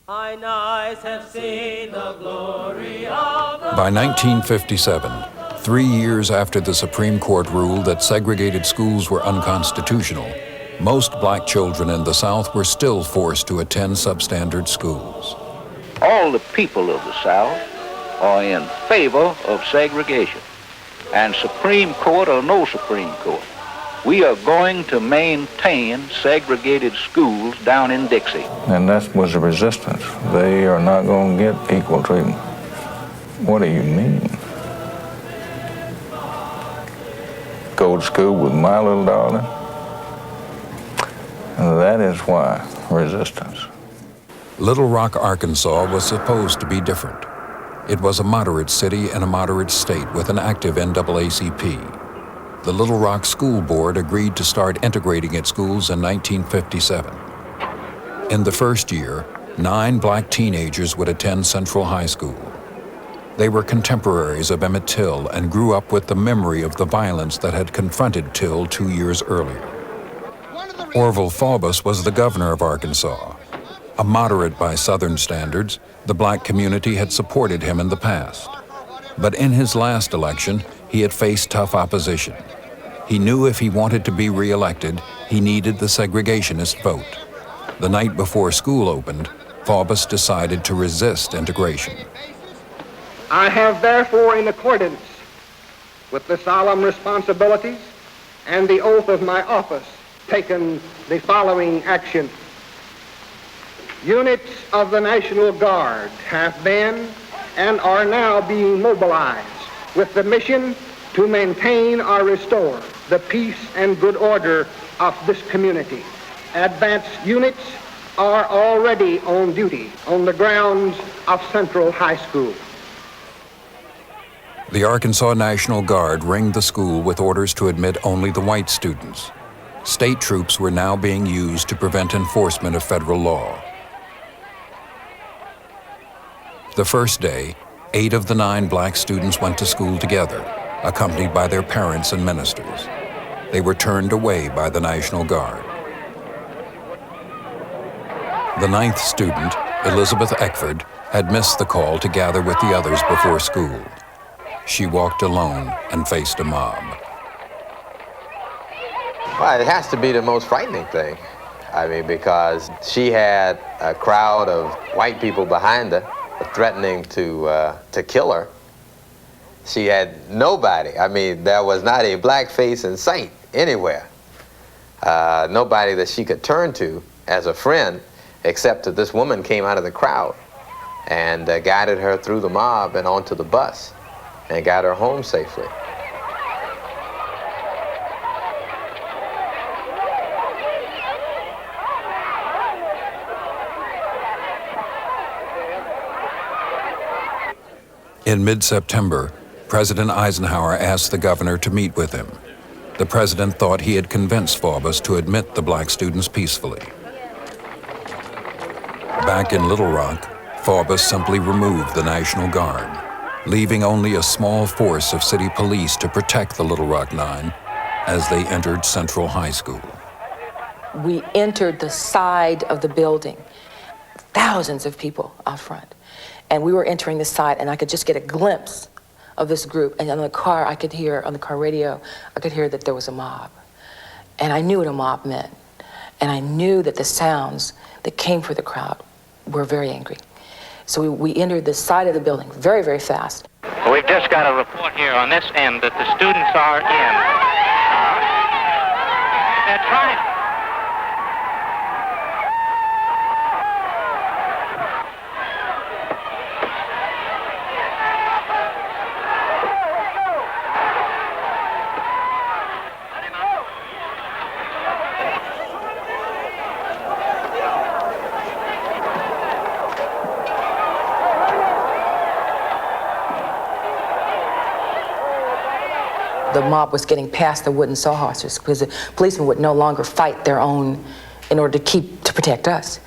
Mine eyes have seen the glory of the By 1957, 3 years after the Supreme Court ruled that segregated schools were unconstitutional, most black children in the South were still forced to attend substandard schools. All the people of the South are in favor of segregation. And Supreme Court or no Supreme Court, we are going to maintain segregated schools down in Dixie. And that was the resistance. They are not going to get equal treatment. What do you mean? Go to school with my little darling? And that is why resistance. Little Rock, Arkansas was supposed to be different. It was a moderate city and a moderate state with an active NAACP. The Little Rock School Board agreed to start integrating its schools in 1957. In the first year, 9 black teenagers would attend Central High School. They were contemporaries of Emmett Till and grew up with the memory of the violence that had confronted Till 2 years earlier. Orville Faubus was the governor of Arkansas. A moderate by Southern standards, the black community had supported him in the past. But in his last election, he had faced tough opposition. He knew if he wanted to be re-elected, he needed the segregationist vote. The night before school opened, Faubus decided to resist integration. I have therefore, in accordance with the solemn responsibilities and the oath of my office, taken the following action. Units of the National Guard have been and are now being mobilized with the mission to maintain or restore the peace and good order of this community. Advanced units are already on duty on the grounds of Central High School. The Arkansas National Guard ringed the school with orders to admit only the white students. State troops were now being used to prevent enforcement of federal law. The first day, 8 of the 9 black students went to school together, accompanied by their parents and ministers. They were turned away by the National Guard. The 9th student, Elizabeth Eckford, had missed the call to gather with the others before school. She walked alone and faced a mob. Well, it has to be the most frightening thing. I mean, because she had a crowd of white people behind her threatening to kill her. She had nobody. I mean, there was not a black face in sight anywhere. Nobody that she could turn to as a friend, except that this woman came out of the crowd and guided her through the mob and onto the bus and got her home safely. In mid-September, President Eisenhower asked the governor to meet with him. The president thought he had convinced Faubus to admit the black students peacefully. Back in Little Rock, Faubus simply removed the National Guard, leaving only a small force of city police to protect the Little Rock Nine as they entered Central High School. We entered the side of the building, thousands of people out front. And we were entering the side, and I could just get a glimpse of this group. And on the car, I could hear, on the car radio, I could hear that there was a mob. And I knew what a mob meant. And I knew that the sounds that came from the crowd were very angry. So we entered the side of the building very, very fast. We've just got a report here on this end that the students are in. They're trying. The mob was getting past the wooden sawhorses because the policemen would no longer fight their own in order to protect us.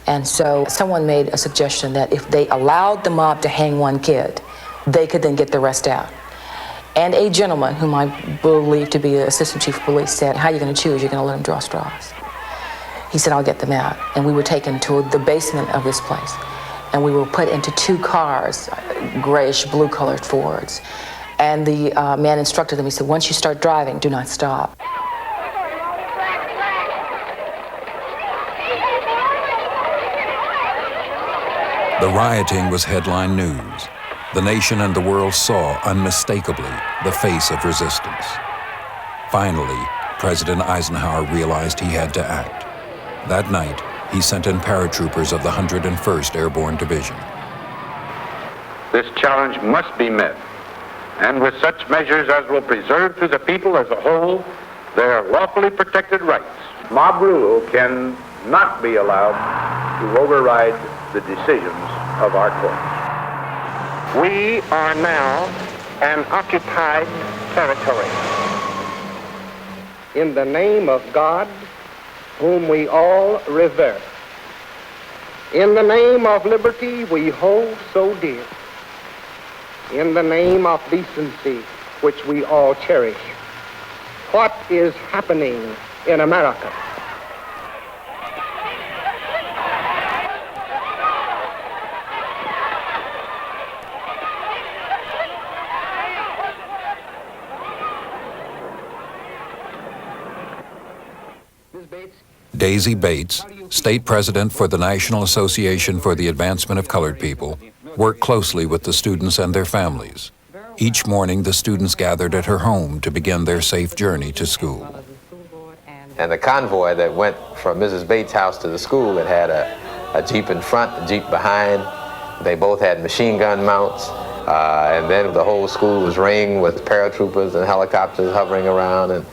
And so someone made a suggestion that if they allowed the mob to hang one kid, they could then get the rest out. And a gentleman whom I believe to be the assistant chief of police said, how are you going to choose? You're going to let them draw straws. He said, I'll get them out. And we were taken to the basement of this place. And we were put into 2 cars, grayish blue colored Fords. And the man instructed them, he said, once you start driving, do not stop. The rioting was headline news. The nation and the world saw unmistakably the face of resistance. Finally, President Eisenhower realized he had to act. That night, he sent in paratroopers of the 101st Airborne Division. This challenge must be met, and with such measures as will preserve to the people as a whole their lawfully protected rights. Mob rule can not be allowed to override the decisions of our courts. We are now an occupied territory. In the name of God, whom we all revere, in the name of liberty we hold so dear, in the name of decency which we all cherish, what is happening in America? Daisy Bates, state president for the National Association for the Advancement of Colored People, worked closely with the students and their families. Each morning, the students gathered at her home to begin their safe journey to school. And the convoy that went from Mrs. Bates' house to the school, it had a Jeep in front, a Jeep behind. They both had machine gun mounts. And then the whole school was ringed with paratroopers and helicopters hovering around. And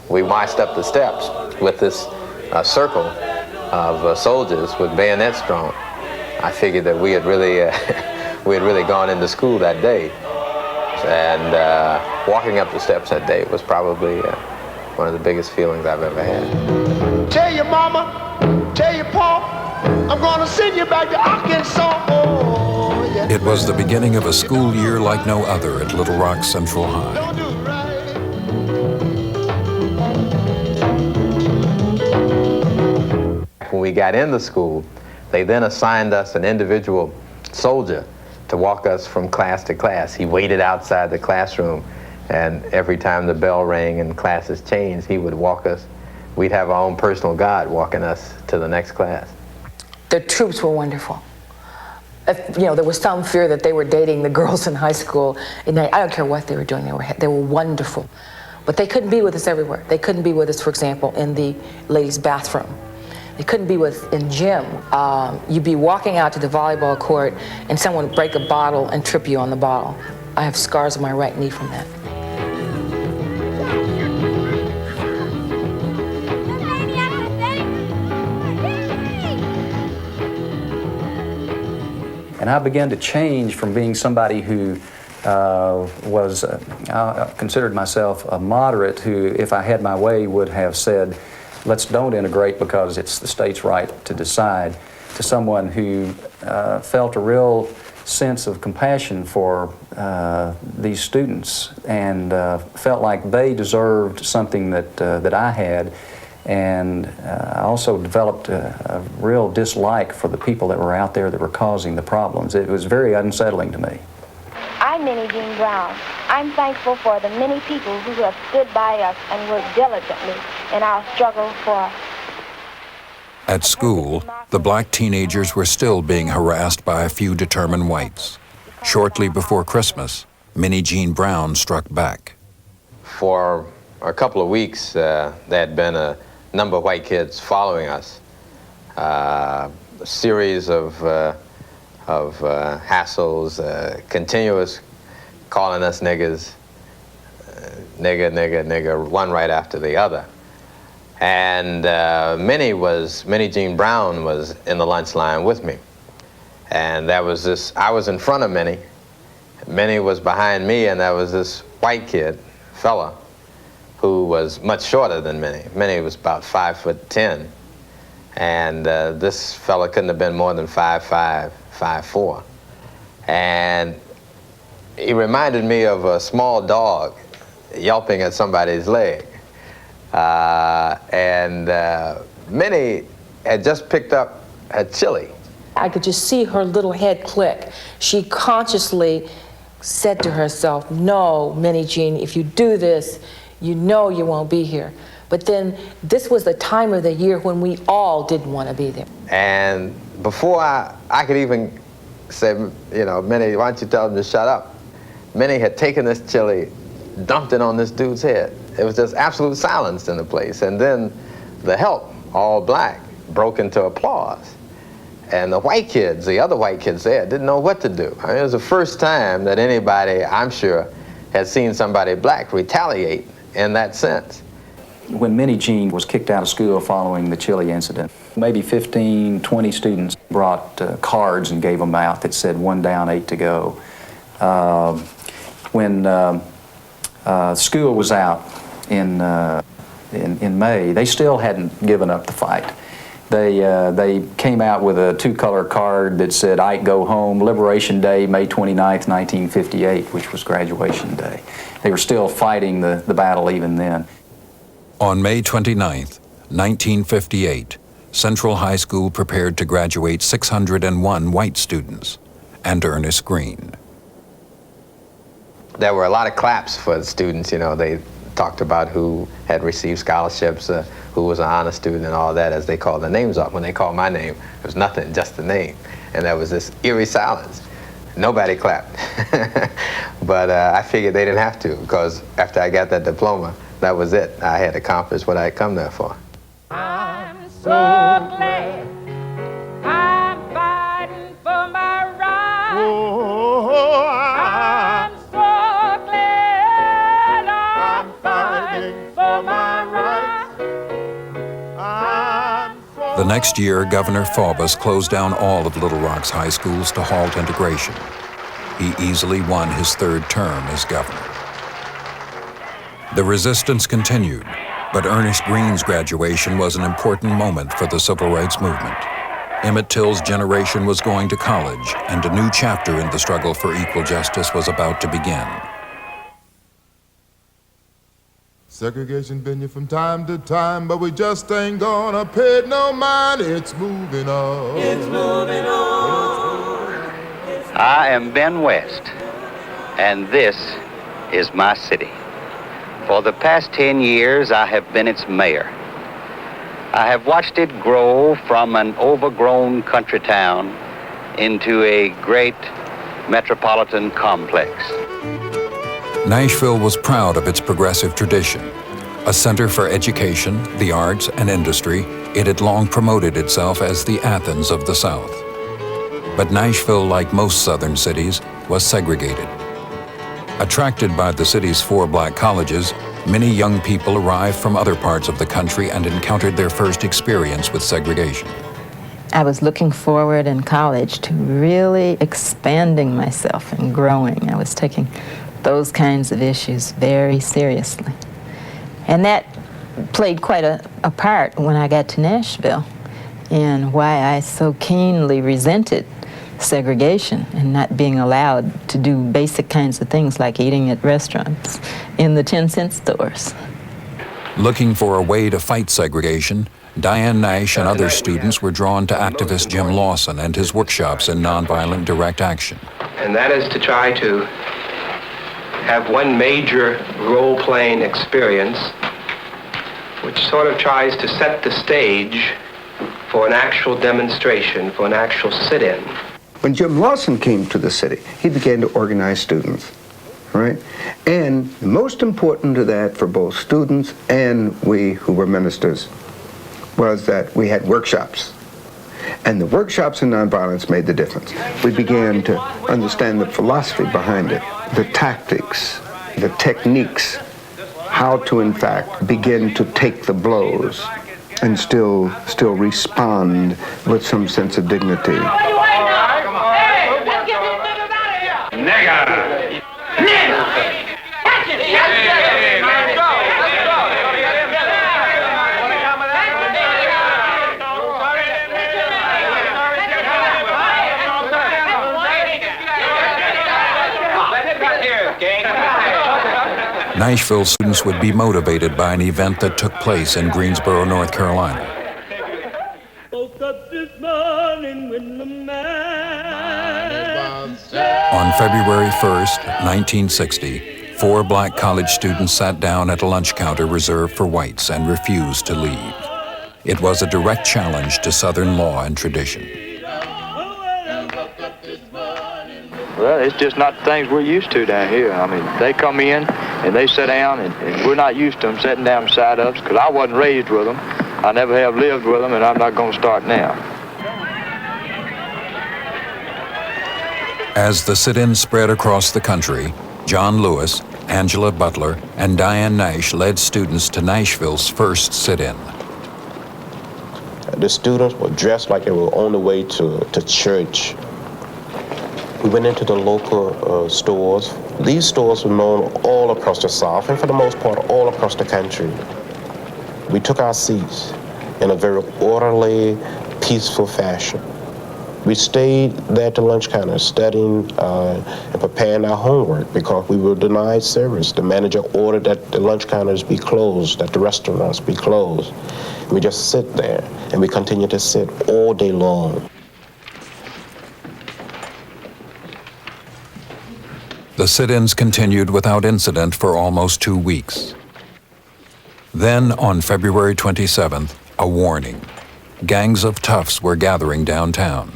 we marched up the steps with this circle of soldiers with bayonets drawn. I figured that we had really gone into school that day. And walking up the steps that day was probably one of the biggest feelings I've ever had. Tell your mama, tell your pa, I'm gonna send you back to Arkansas. Oh, yeah. It was the beginning of a school year like no other at Little Rock Central High. Don't do it right. When we got into school, they then assigned us an individual soldier to walk us from class to class. He waited outside the classroom, and every time the bell rang and classes changed, he would walk us. We'd have our own personal guide walking us to the next class. The troops were wonderful. If, there was some fear that they were dating the girls in high school. And I don't care what they were doing, they were wonderful. But they couldn't be with us everywhere. They couldn't be with us, for example, in the ladies' bathroom. They couldn't be with in gym. You'd be walking out to the volleyball court and someone would break a bottle and trip you on the bottle. I have scars on my right knee from that. And I began to change from being somebody who I considered myself a moderate who, if I had my way, would have said, let's don't integrate because it's the state's right to decide, to someone who felt a real sense of compassion for these students and felt like they deserved something that I had. And I also developed a real dislike for the people that were out there that were causing the problems. It was very unsettling to me. I'm Minnie Jean Brown. I'm thankful for the many people who have stood by us and worked diligently in our struggle for. At school, the black teenagers were still being harassed by a few determined whites. Shortly before Christmas, Minnie Jean Brown struck back. For a couple of weeks, there had been a number of white kids following us. A series of hassles, continuous calling us niggas, nigger, one right after the other. And Minnie Jean Brown was in the lunch line with me. And I was in front of Minnie. Minnie was behind me, and there was this white fella, who was much shorter than Minnie. Minnie was about 5'10", and this fella couldn't have been more than 5'5", 5'4". And he reminded me of a small dog yelping at somebody's leg. And Minnie had just picked up a chili. I could just see her little head click. She consciously said to herself, no, Minnie Jean, if you do this, you know you won't be here. But then this was the time of the year when we all didn't want to be there. And before I could even say, you know, Minnie, why don't you tell them to shut up? Minnie had taken this chili, dumped it on this dude's head. It was just absolute silence in the place. And then the help, all black, broke into applause. And the white kids, the other white kids there, didn't know what to do. I mean, it was the first time that anybody, I'm sure, had seen somebody black retaliate in that sense. When Minnie Jean was kicked out of school following the chili incident, maybe 15, 20 students brought cards and gave them out that said 1 down, 8 to go. When school was out in May, they still hadn't given up the fight. They came out with a 2-color card that said, Ike, go home, Liberation Day, May 29th, 1958, which was graduation day. They were still fighting the battle even then. On May 29th, 1958, Central High School prepared to graduate 601 white students and Ernest Green. There were a lot of claps for the students. You know, they talked about who had received scholarships, who was an honor student and all that as they called their names up. When they called my name, it was nothing, just the name. And there was this eerie silence. Nobody clapped. But I figured they didn't have to, because after I got that diploma, that was it. I had accomplished what I had come there for. I'm so glad I'm fighting for my rights. Oh, I'm so glad I'm fighting for my rights. The next year, Governor Faubus closed down all of Little Rock's high schools to halt integration. He easily won his 3rd term as governor. The resistance continued, but Ernest Green's graduation was an important moment for the civil rights movement. Emmett Till's generation was going to college, and a new chapter in the struggle for equal justice was about to begin. Segregation been here from time to time, but we just ain't gonna pay it no mind. It's moving on. It's moving on. I am Ben West, and this is my city. For the past 10 years, I have been its mayor. I have watched it grow from an overgrown country town into a great metropolitan complex. Nashville was proud of its progressive tradition. A center for education, the arts, and industry, it had long promoted itself as the Athens of the South. But Nashville, like most southern cities, was segregated. Attracted by the city's 4 black colleges, many young people arrived from other parts of the country and encountered their first experience with segregation. I was looking forward in college to really expanding myself and growing. I was taking those kinds of issues very seriously. And that played quite a part when I got to Nashville in why I so keenly resented segregation and not being allowed to do basic kinds of things like eating at restaurants in the 10-cent stores. Looking for a way to fight segregation, Diane Nash and other students were drawn to activist Jim Lawson and his workshops in nonviolent direct action. And that is to try to have one major role-playing experience which sort of tries to set the stage for an actual demonstration, for an actual sit-in. When Jim Lawson came to the city, he began to organize students, right? And most important to that for both students and we who were ministers was that we had workshops. And the workshops in nonviolence made the difference. We began to understand the philosophy behind it, the tactics, the techniques, how to in fact begin to take the blows and still respond with some sense of dignity. Nigger! Nigger! Nashville students would be motivated by an event that took place in Greensboro, North Carolina. On February 1st, 1960, 4 black college students sat down at a lunch counter reserved for whites and refused to leave. It was a direct challenge to Southern law and tradition. Well, it's just not things we're used to down here. I mean, they come in and they sit down, and we're not used to them sitting down beside us, because I wasn't raised with them. I never have lived with them, and I'm not going to start now. As the sit-in spread across the country, John Lewis, Angela Butler, and Diane Nash led students to Nashville's first sit-in. The students were dressed like they were on the way to church. We went into the local stores. These stores were known all across the South, and for the most part, all across the country. We took our seats in a very orderly, peaceful fashion. We stayed there at the lunch counter studying and preparing our homework because we were denied service. The manager ordered that the lunch counters be closed, that the restaurants be closed. We just sit there, and we continue to sit all day long. The sit-ins continued without incident for almost 2 weeks. Then, on February 27th, a warning. Gangs of toughs were gathering downtown.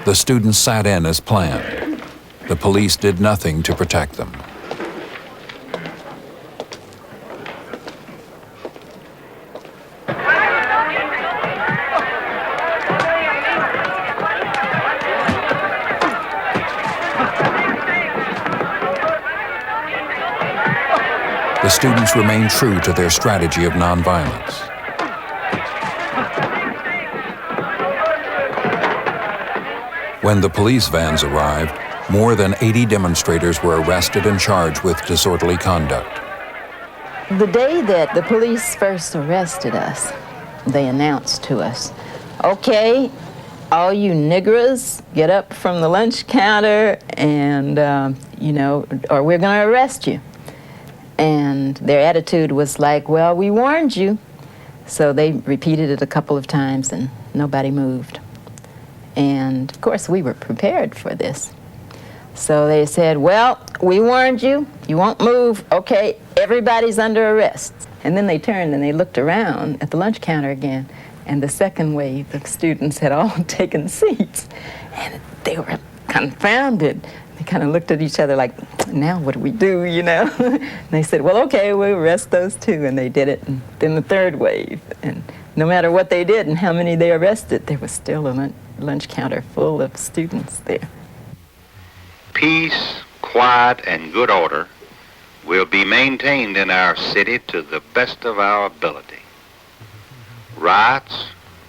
The students sat in as planned. The police did nothing to protect them. The students remained true to their strategy of nonviolence. When the police vans arrived, more than 80 demonstrators were arrested and charged with disorderly conduct. The day that the police first arrested us, they announced to us, "Okay, all you niggers, get up from the lunch counter and, or we're going to arrest you." And their attitude was like, "Well, we warned you." So they repeated it a couple of times and nobody moved. And of course, we were prepared for this. So they said, "Well, we warned you. You won't move. Okay, everybody's under arrest." And then they turned and they looked around at the lunch counter again. And the second wave of students had all taken seats. And they were confounded. They kind of looked at each other like, "Now what do we do, And they said, "Well, okay, we'll arrest those two." And they did it. And then the third wave. And no matter what they did and how many they arrested, there was still a lunch counter full of students there. Peace, quiet, and good order will be maintained in our city to the best of our ability. Riots,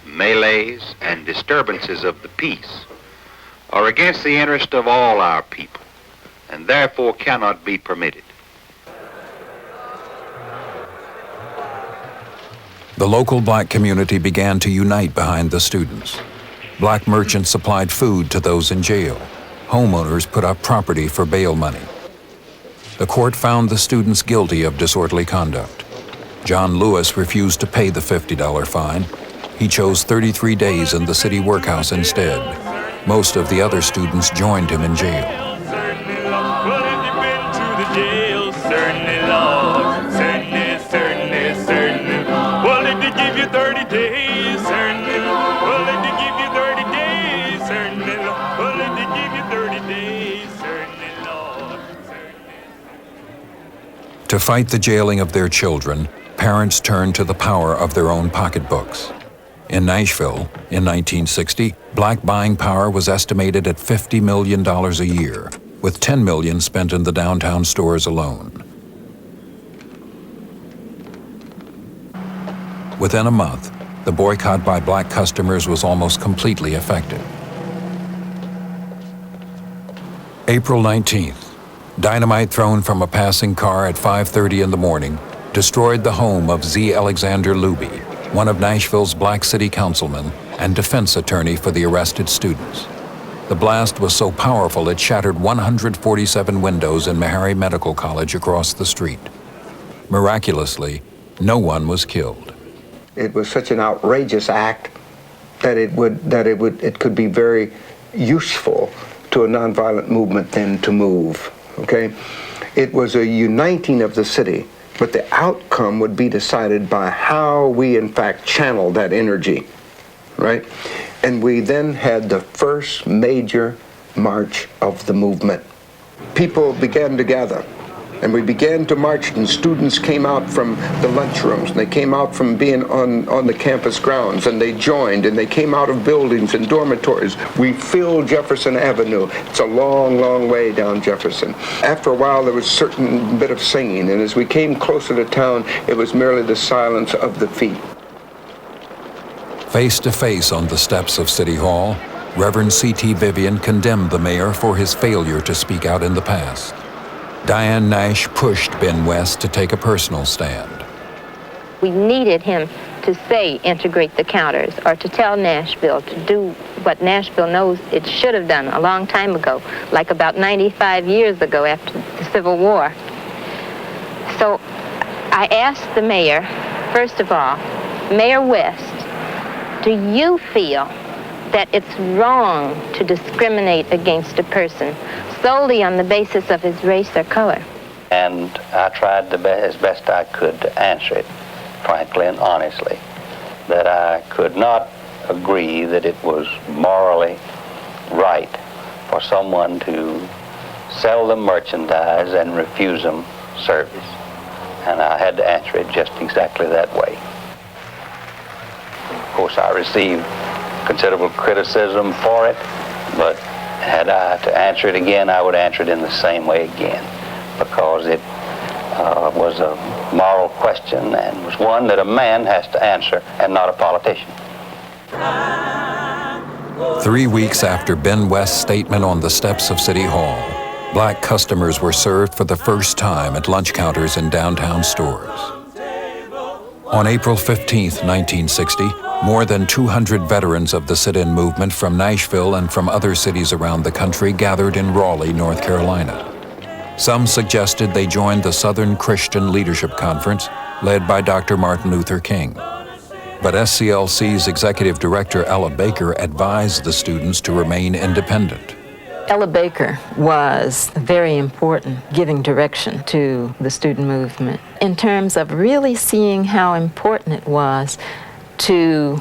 melees, and disturbances of the peace are against the interest of all our people, and therefore cannot be permitted. The local black community began to unite behind the students. Black merchants supplied food to those in jail. Homeowners put up property for bail money. The court found the students guilty of disorderly conduct. John Lewis refused to pay the $50 fine. He chose 33 days in the city workhouse instead. Most of the other students joined him in jail. Well, did they give you 30 days? Certainly. Well, did they give you 30 days? Certainly. Well, did they give you 30 days? Certainly, Lord. To fight the jailing of their children, parents turned to the power of their own pocketbooks. In Nashville, in 1960, black buying power was estimated at $50 million a year, with $10 million spent in the downtown stores alone. Within a month, the boycott by black customers was almost completely effective. April 19th, dynamite thrown from a passing car at 5:30 in the morning destroyed the home of Z. Alexander Luby, one of Nashville's black city councilmen and defense attorney for the arrested students. The blast was so powerful it shattered 147 windows in Meharry Medical College across the street. Miraculously, no one was killed. It was such an outrageous act that it could be very useful to a nonviolent movement then to move, okay? It was a uniting of the city, but the outcome would be decided by how we in fact channel that energy, right? And we then had the first major march of the movement. People began to gather, and we began to march, and students came out from the lunchrooms, and they came out from being on the campus grounds, and they joined, and they came out of buildings and dormitories. We filled Jefferson Avenue. It's a long, long way down Jefferson. After a while, there was a certain bit of singing, and as we came closer to town, it was merely the silence of the feet. Face to face on the steps of City Hall, Reverend C.T. Vivian condemned the mayor for his failure to speak out in the past. Diane Nash pushed Ben West to take a personal stand. We needed him to say integrate the counters, or to tell Nashville to do what Nashville knows it should have done a long time ago, like about 95 years ago after the Civil War. So I asked the mayor, first of all, Mayor West, do you feel that it's wrong to discriminate against a person solely on the basis of his race or color? And I tried as best I could to answer it, frankly and honestly, that I could not agree that it was morally right for someone to sell them merchandise and refuse them service. And I had to answer it just exactly that way. Of course, I received considerable criticism for it, but had I to answer it again, I would answer it in the same way again, because it was a moral question and was one that a man has to answer and not a politician. 3 weeks after Ben West's statement on the steps of City Hall, black customers were served for the first time at lunch counters in downtown stores. On April 15, 1960, more than 200 veterans of the sit-in movement from Nashville and from other cities around the country gathered in Raleigh, North Carolina. Some suggested they joined the Southern Christian Leadership Conference, led by Dr. Martin Luther King. But SCLC's executive director, Ella Baker, advised the students to remain independent. Ella Baker was very important, giving direction to the student movement in terms of really seeing how important it was to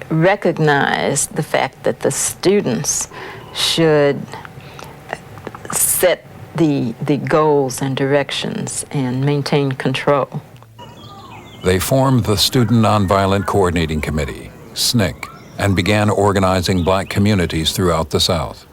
recognize the fact that the students should set the goals and directions and maintain control. They formed the Student Nonviolent Coordinating Committee, SNCC, and began organizing black communities throughout the South.